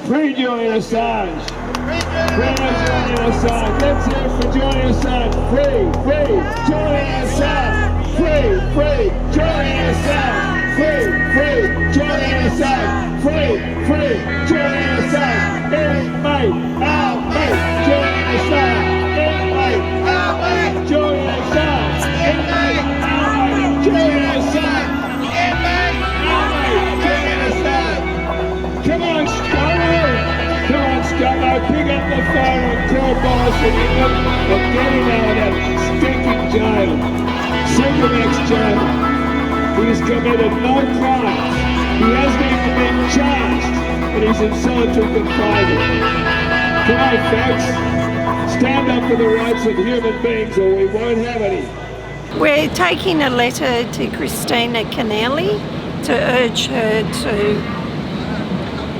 Free Julian Assange. Free Julian Assange. Let's hear it for Julian Assange. Free Julian Assange. Free Julian Assange. Free Julian Assange. Free Julian Assange. Inmate, outmate, Julian Assange. Inmate, outmate, Julian Assange. Inmate, outmate, Julian Assange. Inmate, outmate, Julian Assange. Come on, Scotland. Come on, Scotland. Pick up the phone and call Boris and get him out of that stinking jail. Second ex-jail. He's committed no crimes. He hasn't even been charged, but he's in solitary confinement. Come on, folks. Stand up for the rights of human beings or we won't have any. We're taking a letter to Christina Kennelly to urge her to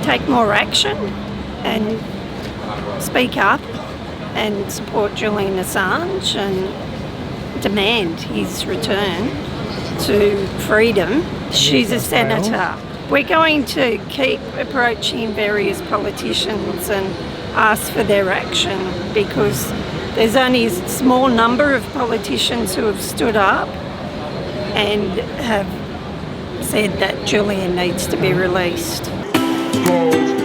take more action and speak up and support Julian Assange and demand his return to freedom. She's a senator. We're going to keep approaching various politicians and ask for their action because there's only a small number of politicians who have stood up and have said that Julian needs to be released. Called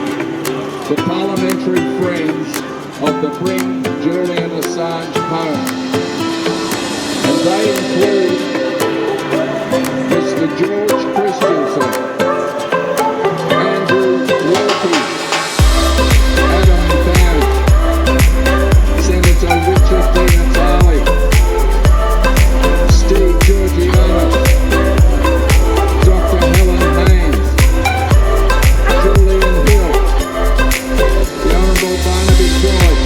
the Parliamentary Friends of the Bring Julian Assange Home. And they include Mr. George Christensen, Andrew Wilkie, Adam Bannon, Senator Richard Di Natale, Steve Georgiano, Dr. Helen Haynes, Julian Hill, the Honourable Barnaby Joyce,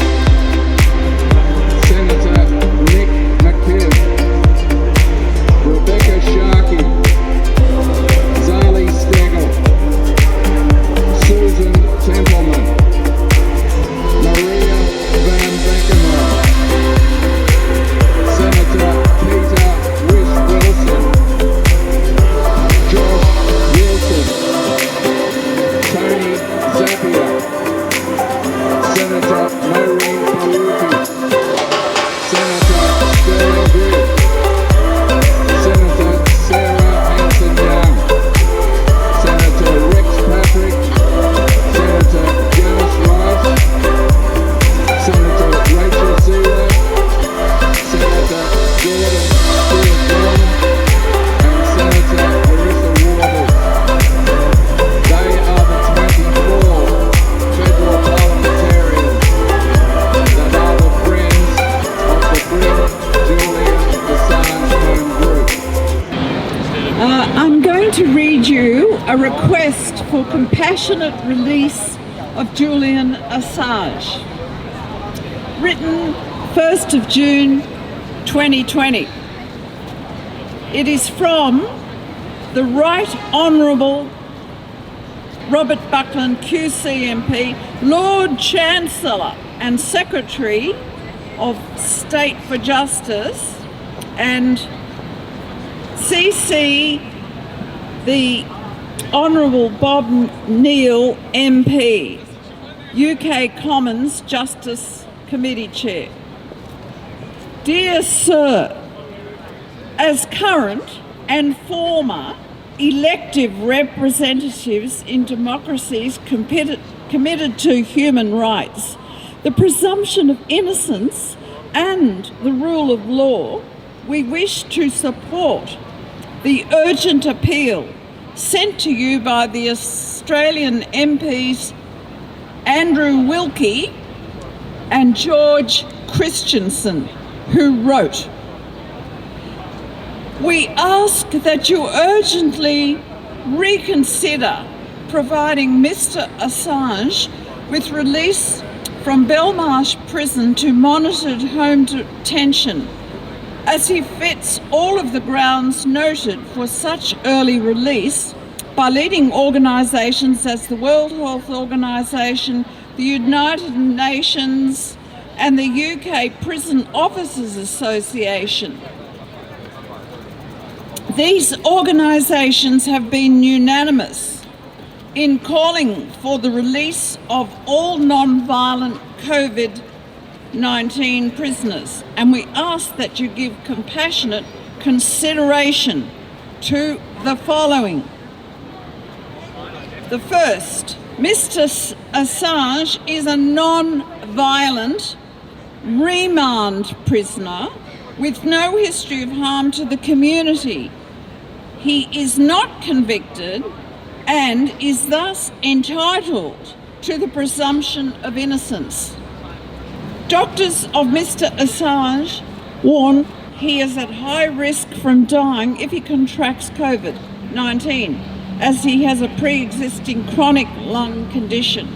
Senator Nick McKim, Rebecca Sharkey, Zali Stengel, Susan Templeman, Maria Van Beckenham, Senator Peter Wish-Wilson, Josh Wilson, Tony Zappia, Senator Maureen Paluki, Senator Sterling Griff, Senator Sarah Hanson-Young, Senator Rex Patrick, Senator Janice Rice, Senator Rachel Sealer, Senator Jordan Stewart-Brown, and Senator Marissa Waters. They are the 24 federal parliamentarians that are the friends of the Bring Julian Assange Home Group. I'm going to read you a request for compassionate release of Julian Assange, written 1st of June 2020. It is from the Right Honourable Robert Buckland QC MP, Lord Chancellor and Secretary of State for Justice, and CC the Honourable Bob Neal MP, UK Commons Justice Committee Chair. Dear Sir, as current and former elective representatives in democracies committed to human rights, the presumption of innocence and the rule of law, we wish to support the urgent appeal sent to you by the Australian MPs Andrew Wilkie and George Christensen, who wrote, "We ask that you urgently reconsider providing Mr. Assange with release from Belmarsh Prison to monitored home detention, as he fits all of the grounds noted for such early release by leading organisations as the World Health Organisation, the United Nations and the UK Prison Officers Association. These organisations have been unanimous in calling for the release of all non-violent COVID-19 prisoners, and we ask that you give compassionate consideration to the following. The first, Mr. Assange is a non-violent remand prisoner with no history of harm to the community. He is not convicted and is thus entitled to the presumption of innocence. Doctors of Mr. Assange warn he is at high risk from dying if he contracts COVID-19, as he has a pre-existing chronic lung condition.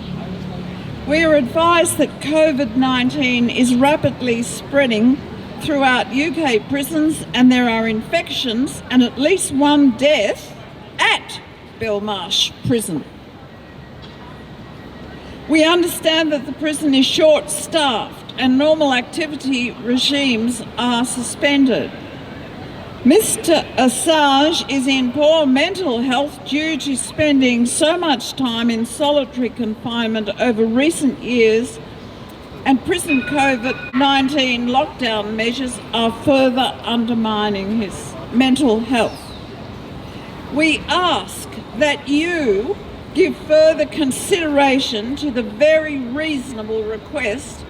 We are advised that COVID-19 is rapidly spreading throughout UK prisons, and there are infections and at least one death at Belmarsh Prison. We understand that the prison is short-staffed and normal activity regimes are suspended. Mr. Assange is in poor mental health due to spending so much time in solitary confinement over recent years, and prison COVID-19 lockdown measures are further undermining his mental health. We ask that you give further consideration to the very reasonable request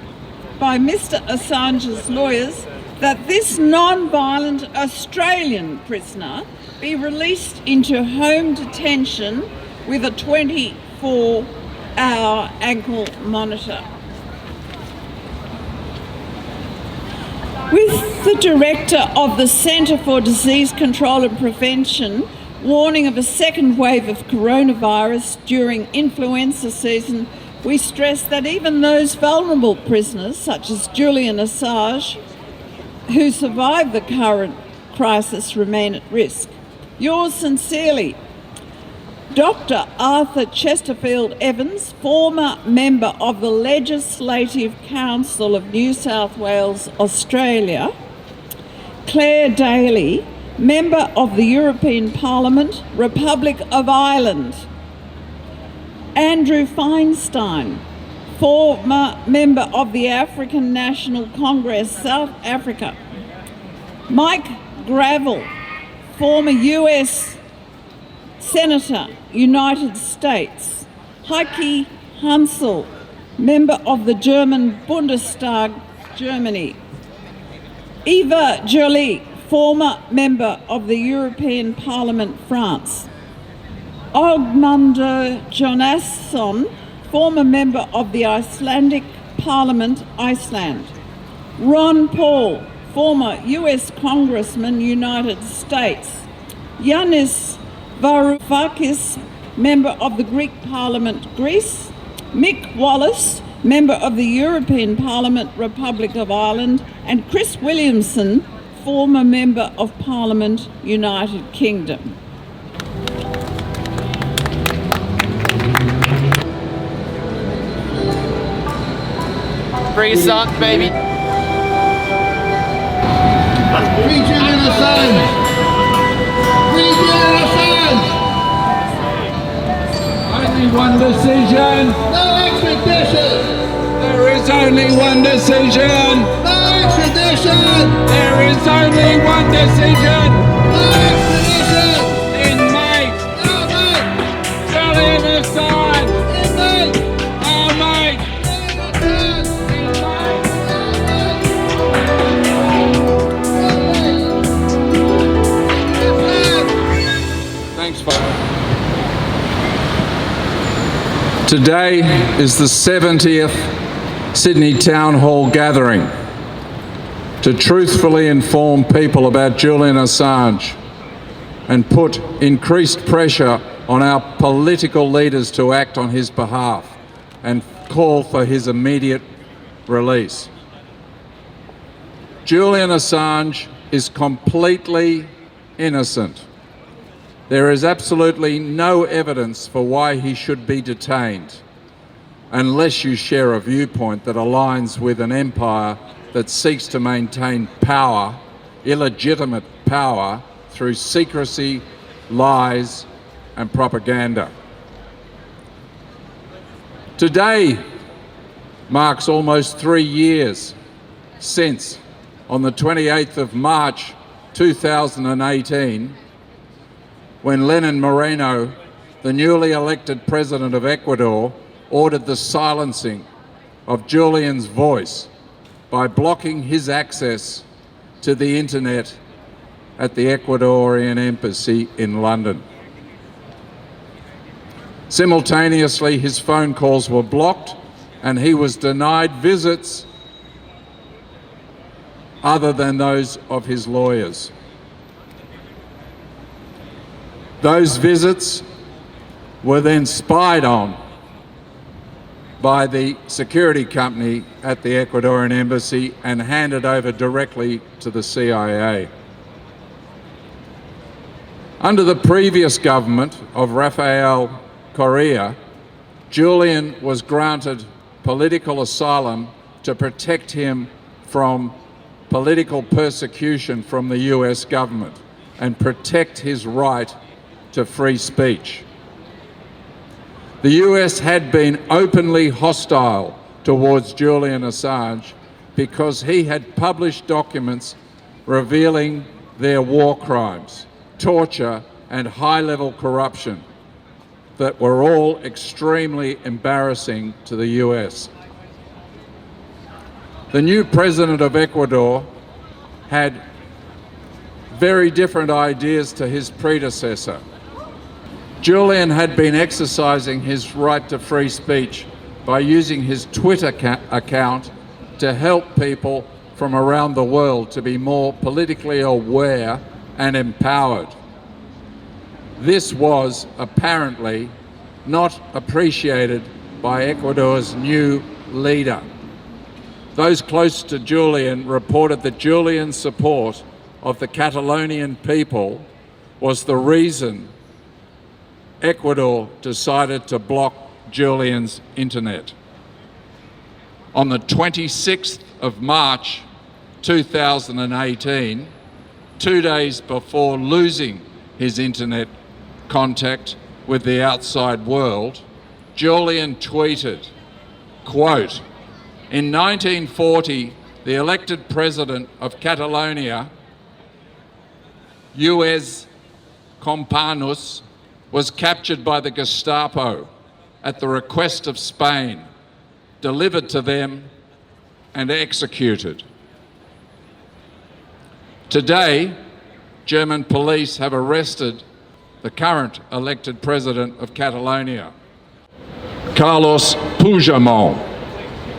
by Mr. Assange's lawyers that this non-violent Australian prisoner be released into home detention with a 24-hour ankle monitor. With the director of the Centre for Disease Control and Prevention warning of a second wave of coronavirus during influenza season, we stress that even those vulnerable prisoners, such as Julian Assange, who survived the current crisis, remain at risk. Yours sincerely, Dr. Arthur Chesterfield Evans, former member of the Legislative Council of New South Wales, Australia; Claire Daly, member of the European Parliament, Republic of Ireland; Andrew Feinstein, former member of the African National Congress, South Africa; Mike Gravel, former US Senator, United States; Heike Hansel, member of the German Bundestag, Germany; Eva Joly, former member of the European Parliament, France; Ögmundur Jónasson, former member of the Icelandic Parliament, Iceland; Ron Paul, former US Congressman, United States; Yanis Varoufakis, member of the Greek Parliament, Greece; Mick Wallace, member of the European Parliament, Republic of Ireland; and Chris Williamson, former member of Parliament, United Kingdom. Free sock, baby. Free Julian Assange! Free Julian Assange! Only one decision. No extradition! There is only one decision. No extradition! There is only one decision. No extradition! In May. No, mate! Julian Assange! In May! Oh, mate! Julian Assange! Thanks, Father. Today is the 70th Sydney Town Hall gathering to truthfully inform people about Julian Assange and put increased pressure on our political leaders to act on his behalf and call for his immediate release. Julian Assange is completely innocent. There is absolutely no evidence for why he should be detained, unless you share a viewpoint that aligns with an empire that seeks to maintain power, illegitimate power, through secrecy, lies, and propaganda. Today marks almost 3 years since, on the 28th of March 2018, when Lenin Moreno, the newly elected president of Ecuador, ordered the silencing of Julian's voice by blocking his access to the internet at the Ecuadorian embassy in London. Simultaneously, his phone calls were blocked and he was denied visits other than those of his lawyers. Those visits were then spied on by the security company at the Ecuadorian embassy and handed over directly to the CIA. Under the previous government of Rafael Correa, Julian was granted political asylum to protect him from political persecution from the US government and protect his right to free speech. The US had been openly hostile towards Julian Assange because he had published documents revealing their war crimes, torture, and high-level corruption that were all extremely embarrassing to the US. The new president of Ecuador had very different ideas to his predecessor. Julian had been exercising his right to free speech by using his Twitter account to help people from around the world to be more politically aware and empowered. This was apparently not appreciated by Ecuador's new leader. Those close to Julian reported that Julian's support of the Catalonian people was the reason Ecuador decided to block Julian's internet. On the 26th of March 2018, 2 days before losing his internet contact with the outside world, Julian tweeted, quote, "In 1940, the elected president of Catalonia, Lluís Companys, was captured by the Gestapo at the request of Spain, delivered to them and executed." Today, German police have arrested the current elected president of Catalonia, Carlos Puigdemont,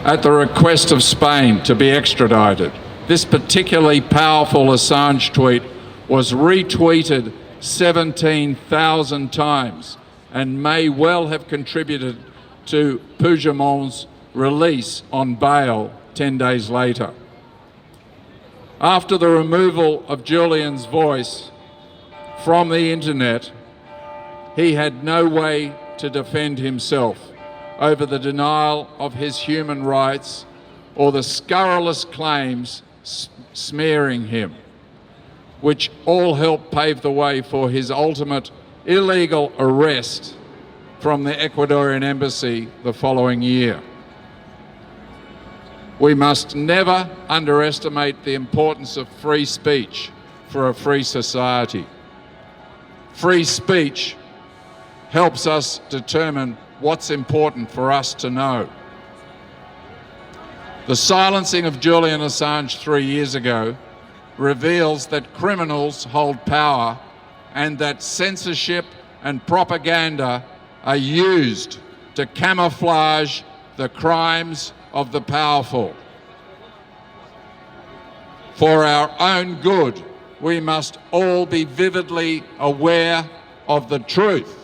at the request of Spain to be extradited. This particularly powerful Assange tweet was retweeted 17,000 times and may well have contributed to Puigdemont's release on bail 10 days later. After the removal of Julian's voice from the internet, he had no way to defend himself over the denial of his human rights or the scurrilous claims smearing him, which all helped pave the way for his ultimate illegal arrest from the Ecuadorian embassy the following year. We must never underestimate the importance of free speech for a free society. Free speech helps us determine what's important for us to know. The silencing of Julian Assange 3 years ago reveals that criminals hold power and that censorship and propaganda are used to camouflage the crimes of the powerful. For our own good, we must all be vividly aware of the truth.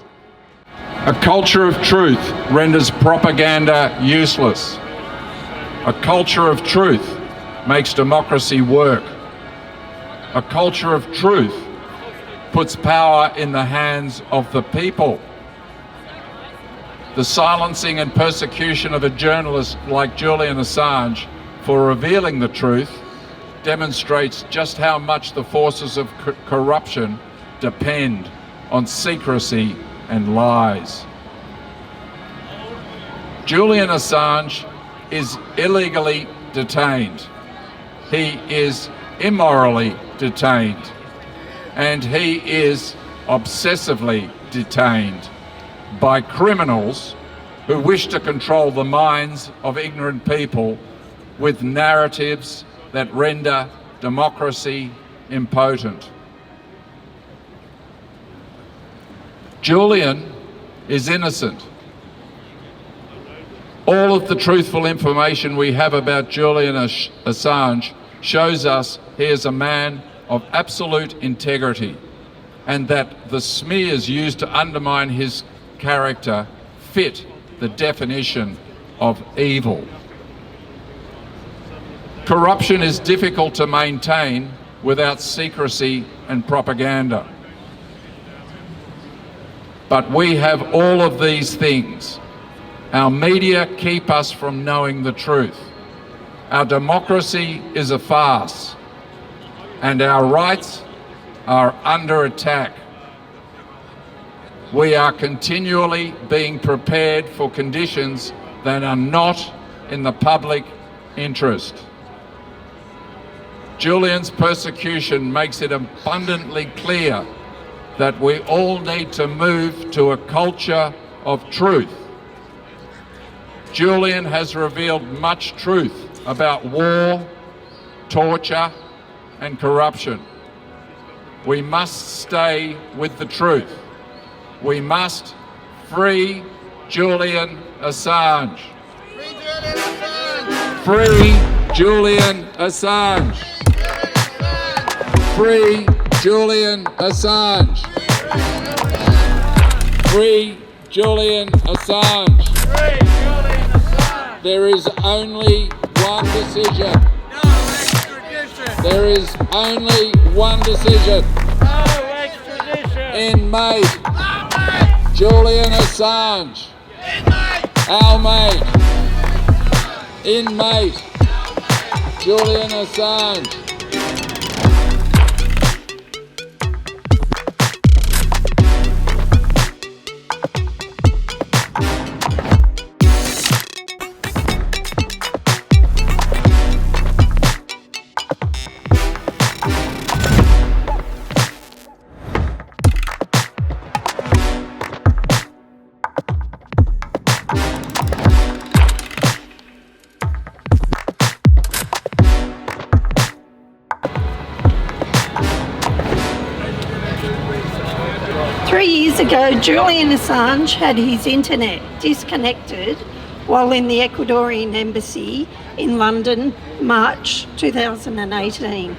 A culture of truth renders propaganda useless. A culture of truth makes democracy work. A culture of truth puts power in the hands of the people. The silencing and persecution of a journalist like Julian Assange for revealing the truth demonstrates just how much the forces of corruption depend on secrecy and lies. Julian Assange is illegally detained. He is immorally detained. And he is obsessively detained by criminals who wish to control the minds of ignorant people with narratives that render democracy impotent. Julian is innocent. All of the truthful information we have about Julian Assange shows us he is a man of absolute integrity, and that the smears used to undermine his character fit the definition of evil. Corruption is difficult to maintain without secrecy and propaganda. But we have all of these things. Our media keep us from knowing the truth. Our democracy is a farce, and our rights are under attack. We are continually being prepared for conditions that are not in the public interest. Julian's persecution makes it abundantly clear that we all need to move to a culture of truth. Julian has revealed much truth about war, torture, and corruption. We must stay with the truth. We must free Julian Assange. Free Julian Assange. Free Julian Assange. Free Julian Assange. There is only one decision. No extradition. There is only one decision. No extradition. Inmate Julian Assange. Our mate. Inmate Julian Assange. 3 years ago, Julian Assange had his internet disconnected while in the Ecuadorian embassy in London, March 2018.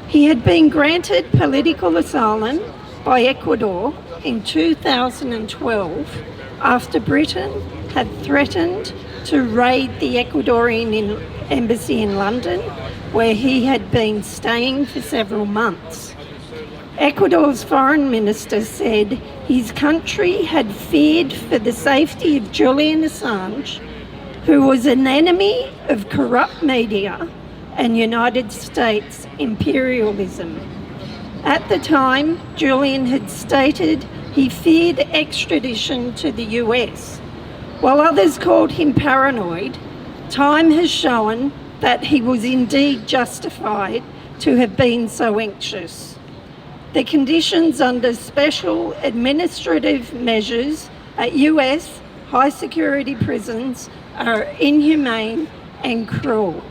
He had been granted political asylum by Ecuador in 2012 after Britain had threatened to raid the Ecuadorian embassy in London, where he had been staying for several months. Ecuador's foreign minister said his country had feared for the safety of Julian Assange, who was an enemy of corrupt media and United States imperialism. At the time, Julian had stated he feared extradition to the US. While others called him paranoid, time has shown that he was indeed justified to have been so anxious. The conditions under special administrative measures at US high security prisons are inhumane and cruel.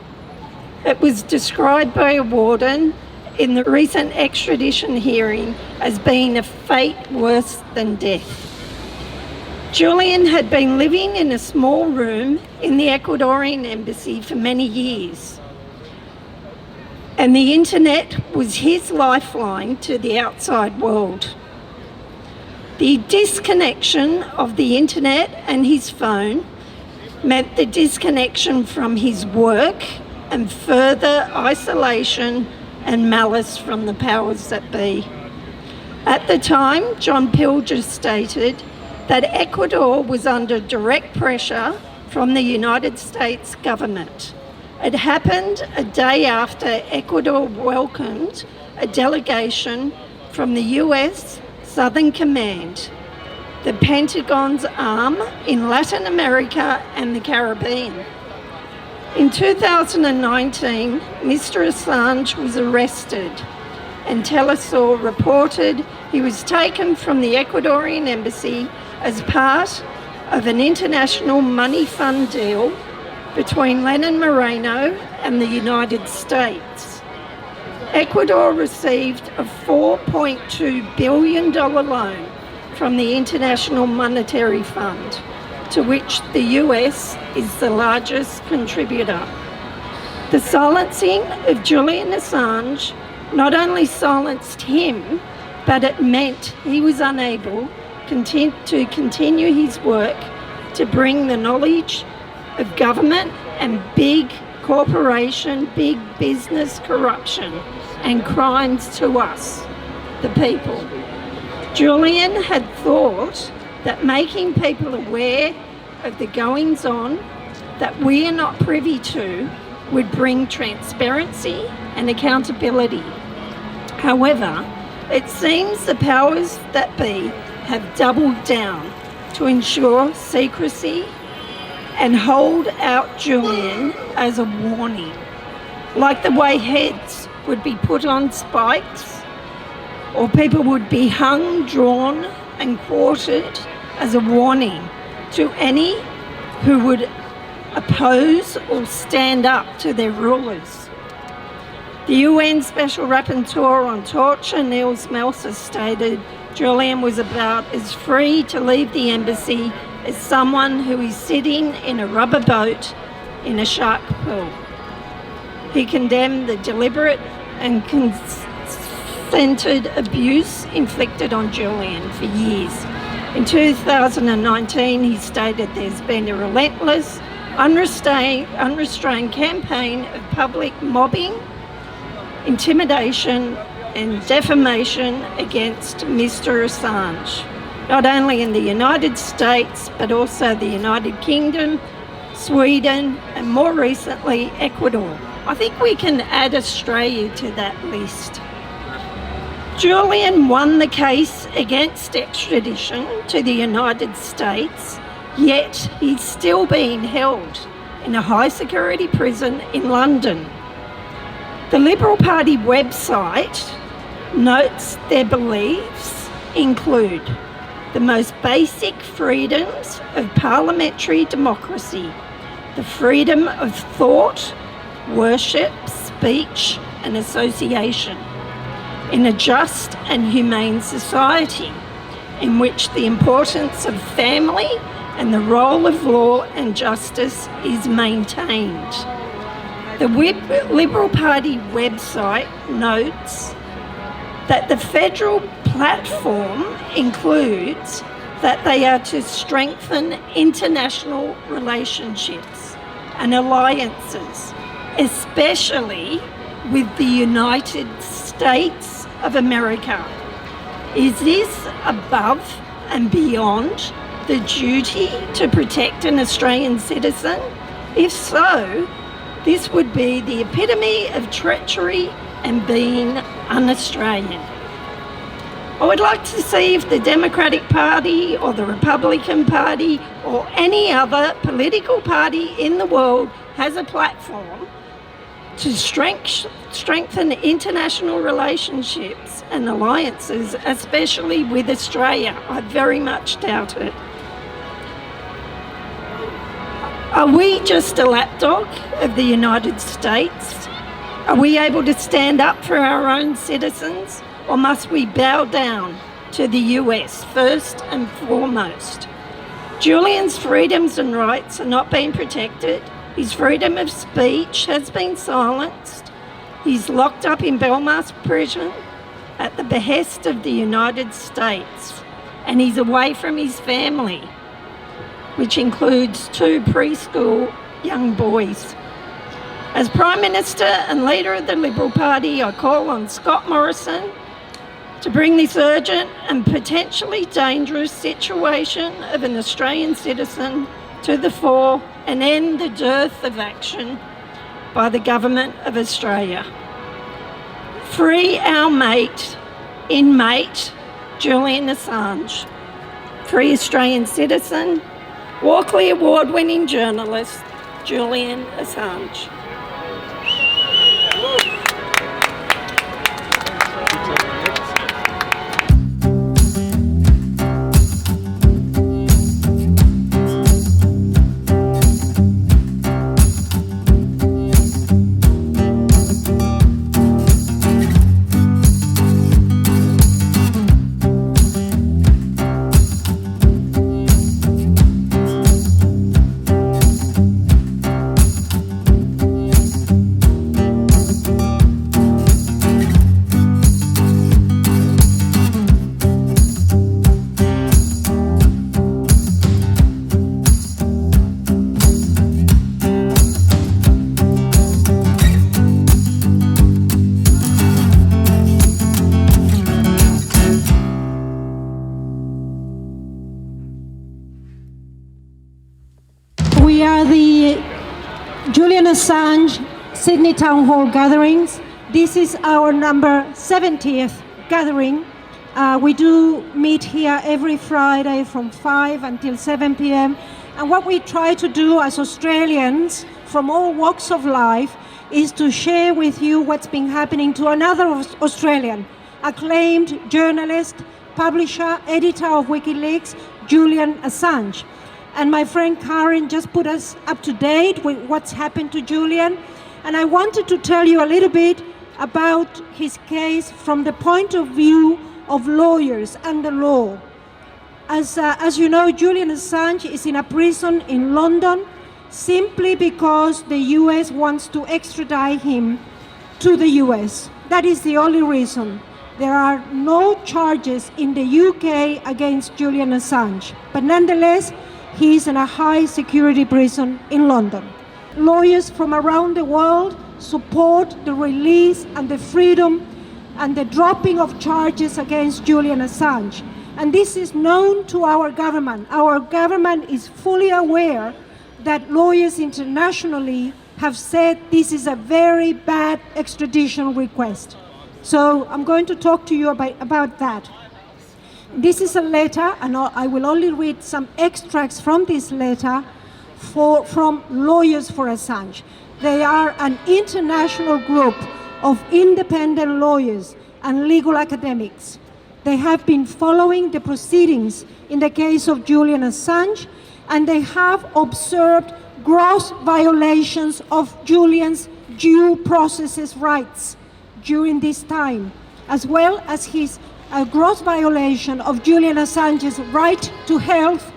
It was described by a warden in the recent extradition hearing as being a fate worse than death. Julian had been living in a small room in the Ecuadorian embassy for many years, and the internet was his lifeline to the outside world. The disconnection of the internet and his phone meant the disconnection from his work and further isolation and malice from the powers that be. At the time, John Pilger stated that Ecuador was under direct pressure from the United States government. It happened a day after Ecuador welcomed a delegation from the US Southern Command. the Pentagon's arm in Latin America and the Caribbean. In 2019, Mr. Assange was arrested, and Telesur reported he was taken from the Ecuadorian embassy as part of an international money fund deal between Lenin Moreno and the United States. Ecuador received a $4.2 billion loan from the International Monetary Fund, to which the US is the largest contributor. The silencing of Julian Assange not only silenced him, but it meant he was unable to continue his work to bring the knowledge of government and big corporation, big business corruption and crimes to us, the people. Julian had thought that making people aware of the goings-on that we are not privy to would bring transparency and accountability. However, it seems the powers that be have doubled down to ensure secrecy and hold out Julian as a warning, like the way heads would be put on spikes, or people would be hung, drawn and quartered as a warning to any who would oppose or stand up to their rulers. The UN Special Rapporteur on Torture, Niels Melzer, stated Julian was about as free to leave the embassy as someone who is sitting in a rubber boat in a shark pool. He condemned the deliberate and consented abuse inflicted on Julian for years. In 2019, he stated there's been a relentless, unrestrained campaign of public mobbing, intimidation and defamation against Mr. Assange, not only in the United States, but also the United Kingdom, Sweden, and more recently, Ecuador. I think we can add Australia to that list. Julian won the case against extradition to the United States, yet he's still being held in a high-security prison in London. The Liberal Party website notes their beliefs include the most basic freedoms of parliamentary democracy, the freedom of thought, worship, speech and association, in a just and humane society in which the importance of family and the role of law and justice is maintained. The Liberal Party website notes that the federal platform includes that they are to strengthen international relationships and alliances, especially with the United States of America. Is this above and beyond the duty to protect an Australian citizen? If so, this would be the epitome of treachery and being un-Australian. I would like to see if the Democratic Party or the Republican Party or any other political party in the world has a platform to strengthen international relationships and alliances, especially with Australia. I very much doubt it. Are we just a lapdog of the United States? Are we able to stand up for our own citizens, or must we bow down to the US first and foremost? Julian's freedoms and rights are not being protected. His freedom of speech has been silenced. He's locked up in Belmarsh prison at the behest of the United States, and he's away from his family, which includes 2 preschool young boys. As Prime Minister and leader of the Liberal Party, I call on Scott Morrison to bring this urgent and potentially dangerous situation of an Australian citizen to the fore and end the dearth of action by the Government of Australia. Free our inmate, Julian Assange. free Australian citizen, Walkley Award-winning journalist, Julian Assange. We are the Julian Assange Sydney Town Hall gatherings. This is our number 70th gathering. We do meet here every Friday from 5 until 7 p.m. And what we try to do as Australians from all walks of life is to share with you what's been happening to another Australian, acclaimed journalist, publisher, editor of WikiLeaks, Julian Assange. And my friend Karen just put us up to date with what's happened to Julian. And I wanted to tell you a little bit about his case from the point of view of lawyers and the law. As you know, Julian Assange is in a prison in London simply because the US wants to extradite him to the US. That is the only reason. There are no charges in the UK against Julian Assange, but nonetheless, he is in a high security prison in London. Lawyers from around the world support the release and the freedom and the dropping of charges against Julian Assange. And this is known to our government. Our government is fully aware that lawyers internationally have said this is a very bad extradition request. So I'm going to talk to you about that. This is a letter, and I will only read some extracts from this letter from Lawyers for Assange. They are an international group of independent lawyers and legal academics. They have been following the proceedings in the case of Julian Assange, and they have observed gross violations of Julian's due process rights during this time, as well as his gross violation of Julian Assange's right to health,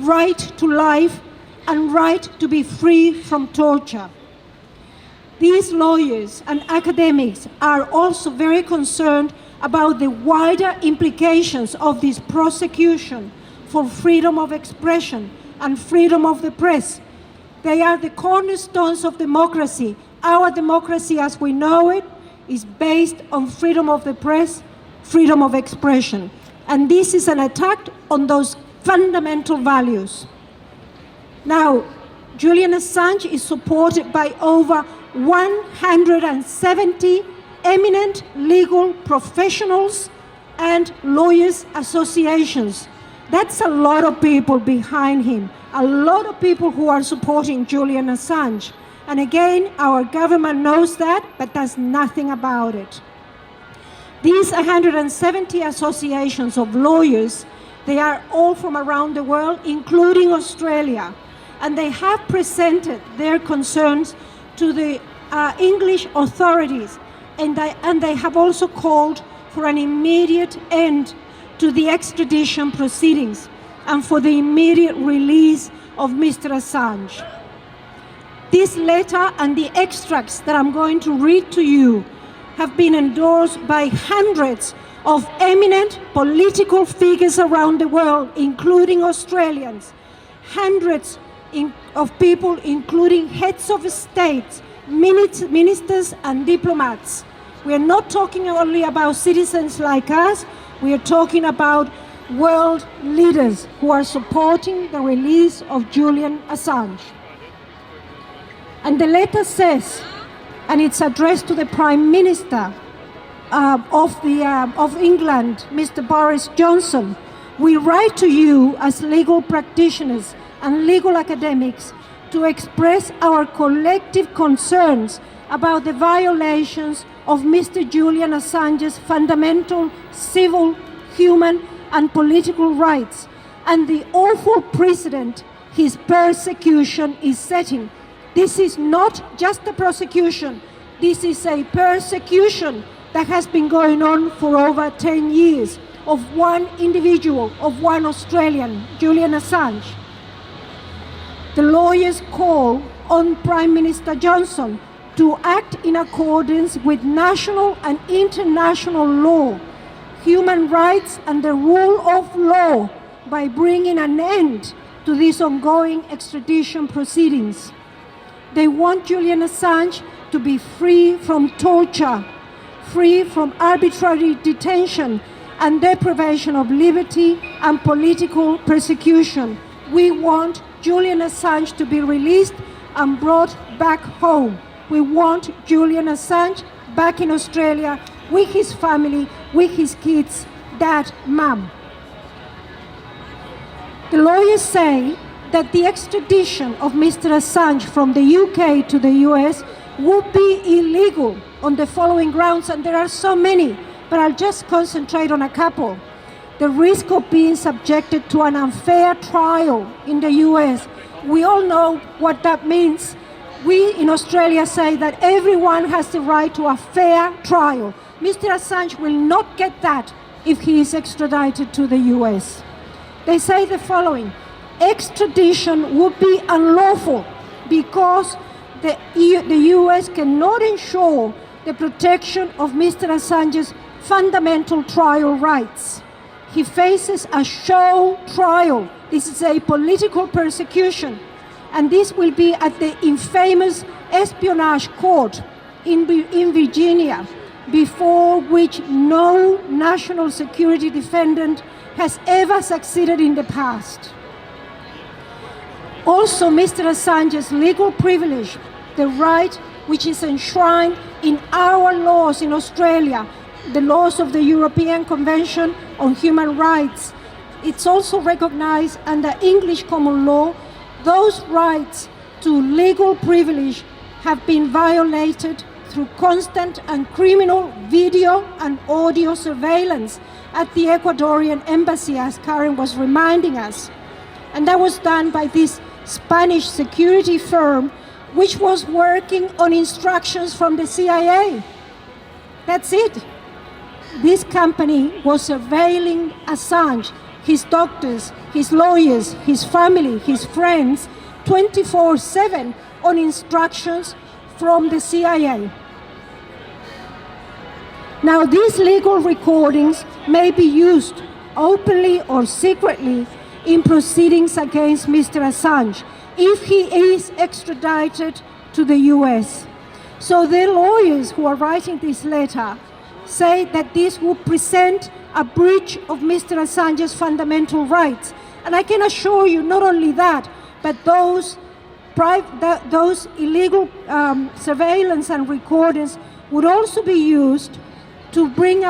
right to life, and right to be free from torture. These lawyers and academics are also very concerned about the wider implications of this prosecution for freedom of expression and freedom of the press. They are the cornerstones of democracy. Our democracy as we know it is based on freedom of the press, freedom of expression. And this is an attack on those fundamental values. Now, Julian Assange is supported by over 170 eminent legal professionals and lawyers associations. That's a lot of people behind him, a lot of people who are supporting Julian Assange. And again, our government knows that, but does nothing about it. These 170 associations of lawyers, they are all from around the world, including Australia. And they have presented their concerns to the English authorities. And they have also called for an immediate end to the extradition proceedings and for the immediate release of Mr. Assange. This letter and the extracts that I'm going to read to you have been endorsed by hundreds of eminent political figures around the world, including Australians, hundreds of people, including heads of states, ministers and diplomats. We are not talking only about citizens like us, we are talking about world leaders who are supporting the release of Julian Assange. And the letter says, and it's addressed to the Prime Minister of England, Mr. Boris Johnson, We write to you as legal practitioners and legal academics to express our collective concerns about the violations of Mr. Julian Assange's fundamental civil, human, and political rights, and the awful precedent his persecution is setting. This is not just a prosecution, this is a persecution that has been going on for over 10 years of one individual, of one Australian, Julian Assange. The lawyers call on Prime Minister Johnson to act in accordance with national and international law, human rights, and the rule of law by bringing an end to these ongoing extradition proceedings. They want Julian Assange to be free from torture, free from arbitrary detention and deprivation of liberty and political persecution. We want Julian Assange to be released and brought back home. We want Julian Assange back in Australia with his family, with his kids, dad, mum. The lawyers say that the extradition of Mr. Assange from the UK to the US would be illegal on the following grounds, and there are so many, but I'll just concentrate on a couple. The risk of being subjected to an unfair trial in the US. We all know what that means. We in Australia say that everyone has the right to a fair trial. Mr. Assange will not get that if he is extradited to the US. They say the following: extradition would be unlawful because the US cannot ensure the protection of Mr. Assange's fundamental trial rights. He faces a show trial. This is a political persecution, and this will be at the infamous espionage court in Virginia, before which no national security defendant has ever succeeded in the past. Also, Mr. Assange's legal privilege, the right which is enshrined in our laws in Australia, the laws of the European Convention on Human Rights. It's also recognized under English common law. Those rights to legal privilege have been violated through constant and criminal video and audio surveillance at the Ecuadorian embassy, as Karen was reminding us. And that was done by this Spanish security firm, which was working on instructions from the CIA. That's it. This company was surveilling Assange, his doctors, his lawyers, his family, his friends, 24/7 on instructions from the CIA. Now, these legal recordings may be used openly or secretly in proceedings against Mr. Assange if he is extradited to the US. So the lawyers who are writing this letter say that this would present a breach of Mr. Assange's fundamental rights. And I can assure you, not only that, but those illegal surveillance and recordings would also be used to bring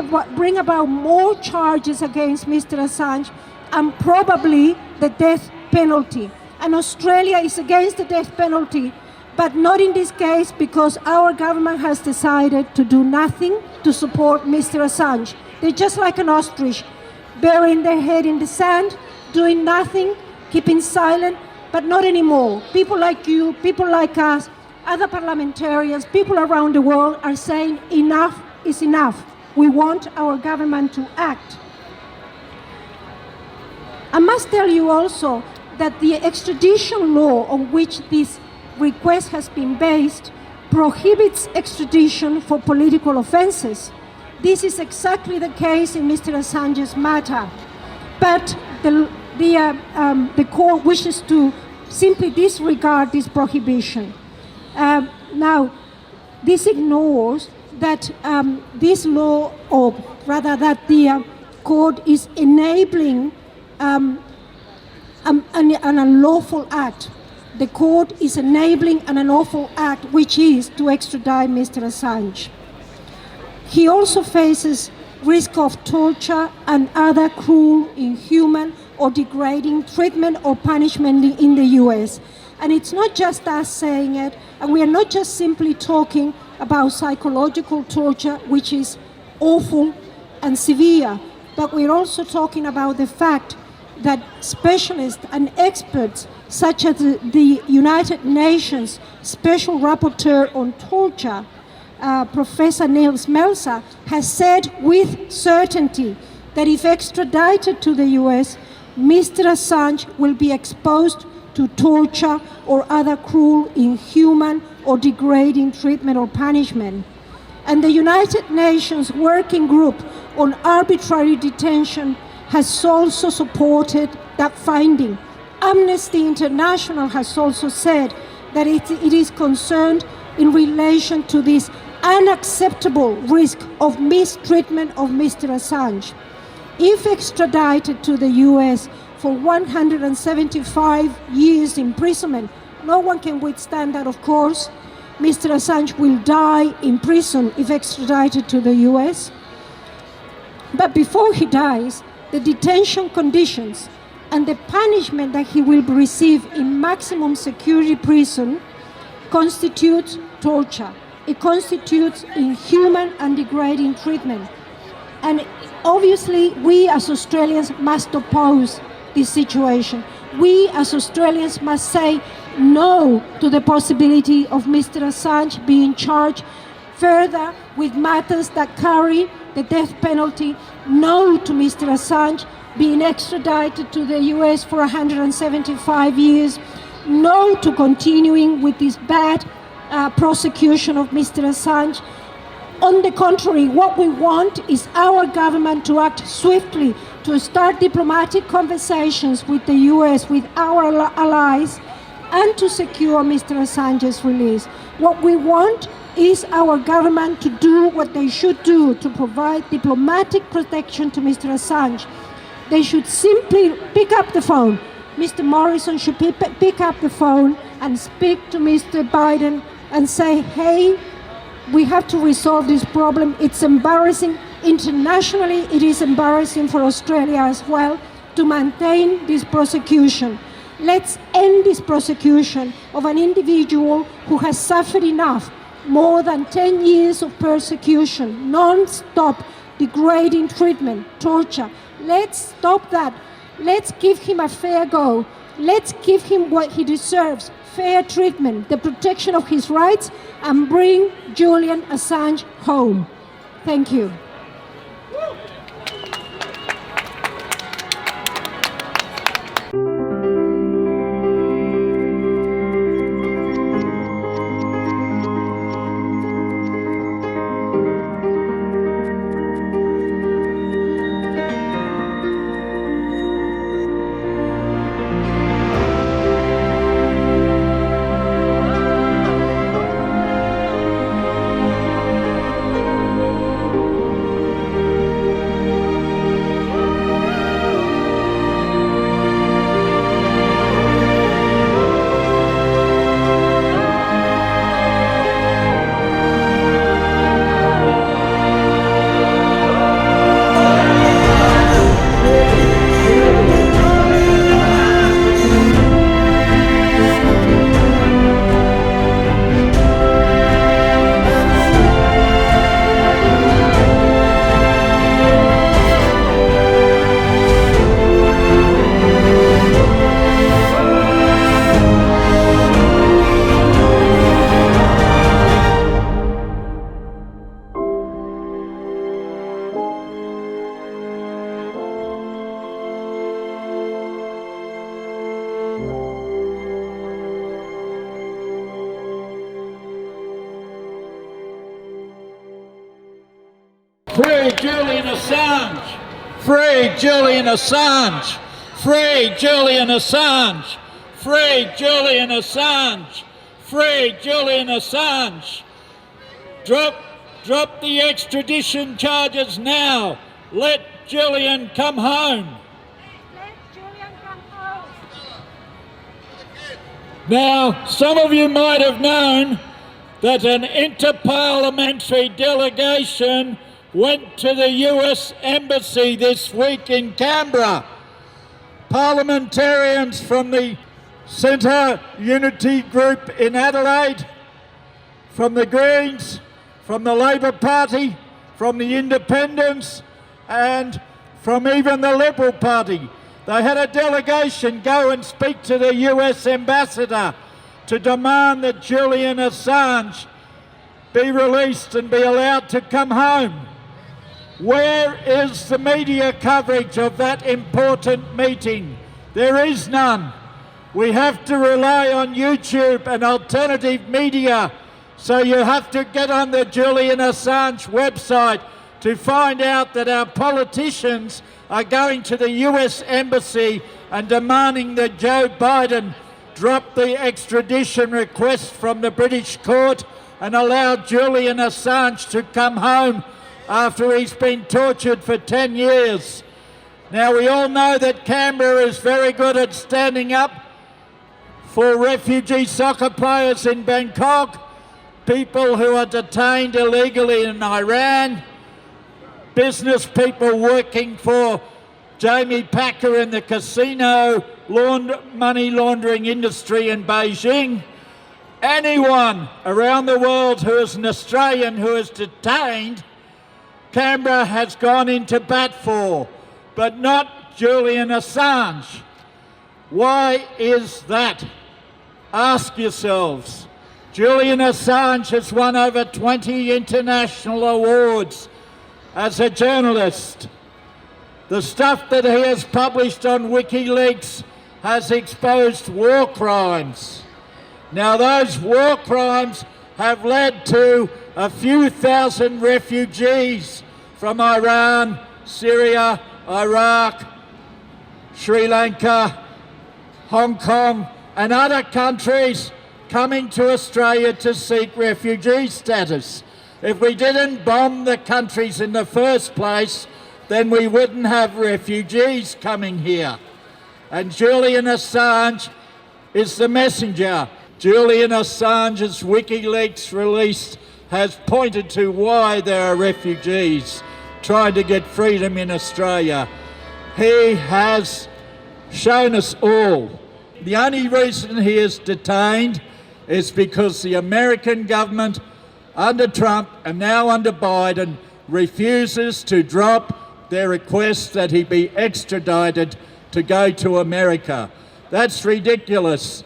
about more charges against Mr. Assange and probably the death penalty. And Australia is against the death penalty, but not in this case, because our government has decided to do nothing to support Mr. Assange. They're just like an ostrich, burying their head in the sand, doing nothing, keeping silent, but not anymore. People like you, people like us, other parliamentarians, people around the world are saying enough is enough. We want our government to act. I must tell you also that the extradition law on which this request has been based prohibits extradition for political offenses. This is exactly the case in Mr. Assange's matter. But the court wishes to simply disregard this prohibition. Now, this ignores that this law, or rather that the court is enabling an unlawful act. The court is enabling an unlawful act, which is to extradite Mr. Assange. He also faces risk of torture and other cruel, inhuman, or degrading treatment or punishment in the US. And it's not just us saying it, and we are not just simply talking about psychological torture, which is awful and severe, but we're also talking about the fact that specialists and experts, such as the United Nations Special Rapporteur on Torture, Professor Niels Melzer, has said with certainty that if extradited to the US, Mr. Assange will be exposed to torture or other cruel, inhuman, or degrading treatment or punishment. And the United Nations Working Group on Arbitrary Detention has also supported that finding. Amnesty International has also said that it is concerned in relation to this unacceptable risk of mistreatment of Mr. Assange. If extradited to the US for 175 years imprisonment, no one can withstand that, of course. Mr. Assange will die in prison if extradited to the US. But before he dies, the detention conditions and the punishment that he will receive in maximum security prison constitutes torture. It constitutes inhuman and degrading treatment. And obviously, we as Australians must oppose this situation. We as Australians must say no to the possibility of Mr. Assange being charged further with matters that carry the death penalty. No to Mr. Assange being extradited to the US for 175 years. No to continuing with this bad prosecution of Mr. Assange. On the contrary, what we want is our government to act swiftly, to start diplomatic conversations with the US, with our allies, and to secure Mr. Assange's release. What we want is our government to do what they should do to provide diplomatic protection to Mr. Assange. They should simply pick up the phone. Mr. Morrison should pick up the phone and speak to Mr. Biden and say, hey, we have to resolve this problem. It's embarrassing. Internationally, it is embarrassing for Australia as well to maintain this prosecution. Let's end this prosecution of an individual who has suffered enough, more than 10 years of persecution, non-stop degrading treatment, torture. Let's stop that. Let's give him a fair go. Let's give him what he deserves, fair treatment, the protection of his rights, and bring Julian Assange home. Thank you. Free Julian Assange! Free Julian Assange! Free Julian Assange! Free Julian Assange! Free Julian Assange! Drop the extradition charges now! Let Julian come home! Let Julian come home. Now, some of you might have known that an interparliamentary delegation went to the US Embassy this week in Canberra. Parliamentarians from the Centre Unity Group in Adelaide, from the Greens, from the Labor Party, from the Independents, and from even the Liberal Party. They had a delegation go and speak to the US ambassador to demand that Julian Assange be released and be allowed to come home. Where is the media coverage of that important meeting? There is none. We have to rely on YouTube and alternative media, so you have to get on the Julian Assange website to find out that our politicians are going to the US Embassy and demanding that Joe Biden drop the extradition request from the British court and allow Julian Assange to come home after he's been tortured for 10 years. Now, we all know that Canberra is very good at standing up for refugee soccer players in Bangkok, people who are detained illegally in Iran, business people working for Jamie Packer in the casino money laundering industry in Beijing. Anyone around the world who is an Australian who is detained, Canberra has gone into bat for, but not Julian Assange. Why is that? Ask yourselves. Julian Assange has won over 20 international awards as a journalist. The stuff that he has published on WikiLeaks has exposed war crimes. Now, those war crimes have led to a few thousand refugees from Iran, Syria, Iraq, Sri Lanka, Hong Kong, and other countries coming to Australia to seek refugee status. If we didn't bomb the countries in the first place, then we wouldn't have refugees coming here. And Julian Assange is the messenger. Julian Assange's WikiLeaks release has pointed to why there are refugees trying to get freedom in Australia. He has shown us all. The only reason he is detained is because the American government under Trump and now under Biden refuses to drop their request that he be extradited to go to America. That's ridiculous.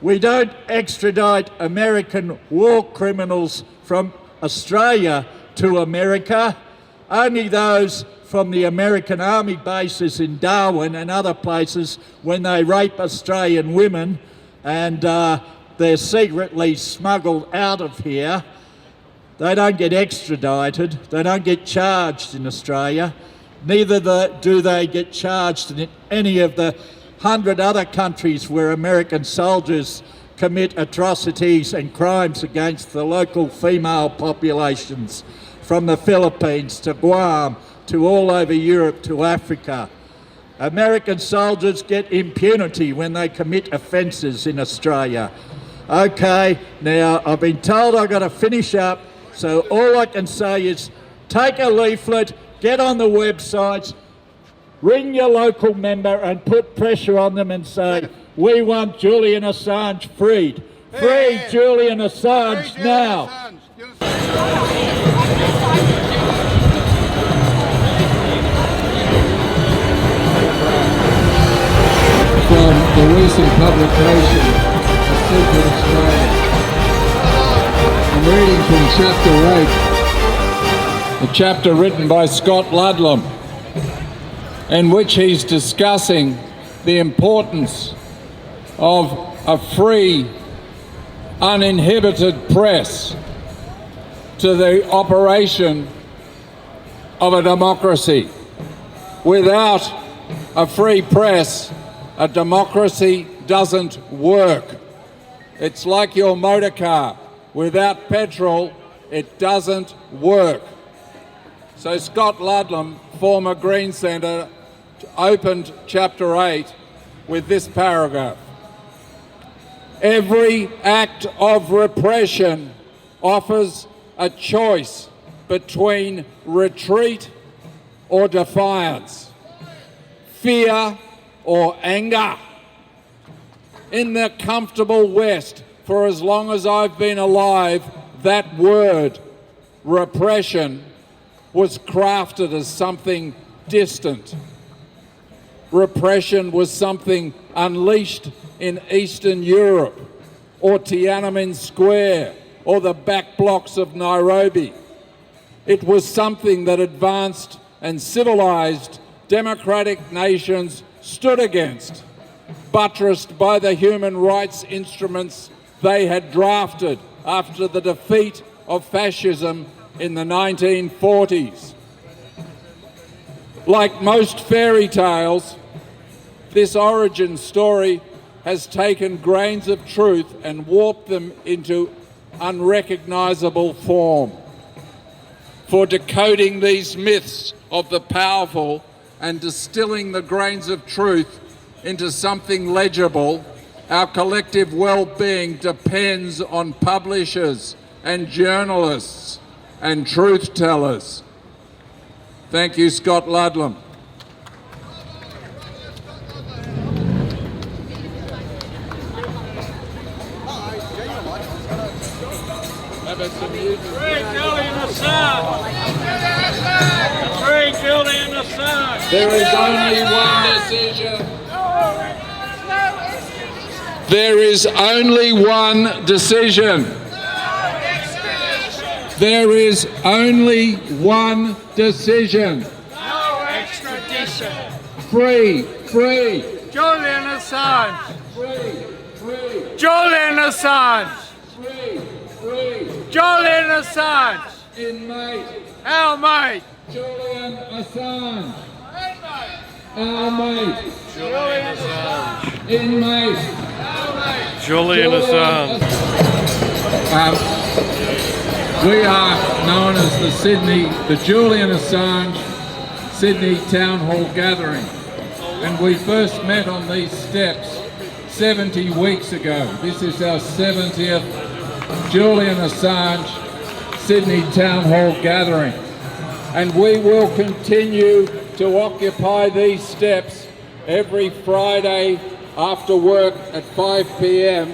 We don't extradite American war criminals from Australia to America, only those from the American Army bases in Darwin and other places when they rape Australian women and they're secretly smuggled out of here. They don't get extradited, they don't get charged in Australia, neither do they get charged in any of the 100 other countries where American soldiers commit atrocities and crimes against the local female populations, from the Philippines to Guam to all over Europe to Africa. American soldiers get impunity when they commit offences in Australia. Okay, now I've been told I've got to finish up, so all I can say is take a leaflet, get on the websites, ring your local member and put pressure on them and say, we want Julian Assange freed. Free Julian Assange now. From the recent publication, A Secret Australia. I'm reading from chapter 8, the chapter written by Scott Ludlam, in which he's discussing the importance of a free, uninhibited press to the operation of a democracy. Without a free press, a democracy doesn't work. It's like your motor car. Without petrol, it doesn't work. So Scott Ludlam, former Green Senator, opened chapter 8 with this paragraph. Every act of repression offers a choice between retreat or defiance, fear or anger. In the comfortable West, for as long as I've been alive, that word, repression, was crafted as something distant. Repression was something unleashed in Eastern Europe, or Tiananmen Square, or the back blocks of Nairobi. It was something that advanced and civilized democratic nations stood against, buttressed by the human rights instruments they had drafted after the defeat of fascism in the 1940s. Like most fairy tales, this origin story has taken grains of truth and warped them into unrecognizable form. For decoding these myths of the powerful and distilling the grains of truth into something legible, our collective well-being depends on publishers and journalists and truth tellers. Thank you, Scott Ludlam. Free Julian Assange! Free Julian Assange! There is only one decision. There is only one decision. There is only one decision. No extradition! Free, free. Julian Assange! Free, free. Julian Assange! Free, free. Julian Assange! Inmate Our mate! Julian Assange. Our mate. Julian Assange! Inmate Julian Assange! We are known as the Julian Assange Sydney Town Hall Gathering, and we first met on these steps 70 weeks ago. This is our 70th Julian Assange Sydney Town Hall Gathering, and we will continue to occupy these steps every Friday after work at 5 p.m.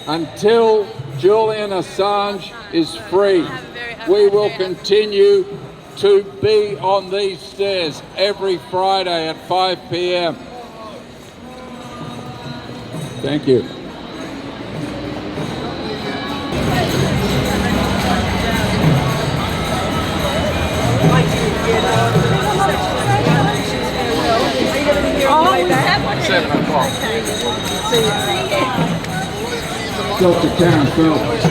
until Julian Assange is free. We will continue to be on these stairs every Friday at 5 p.m. Thank you. Dr. Karen Phelps.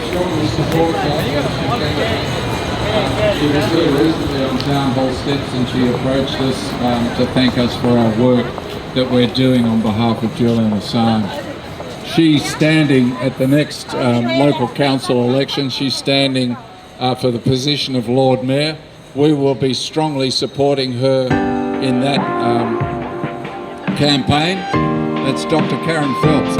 Strongly support she was here recently on Town Hall steps and she approached us to thank us for our work that we're doing on behalf of Julian Assange. She's standing at the next local council election. She's standing for the position of Lord Mayor. We will be strongly supporting her in that campaign. That's Dr. Karen Phelps.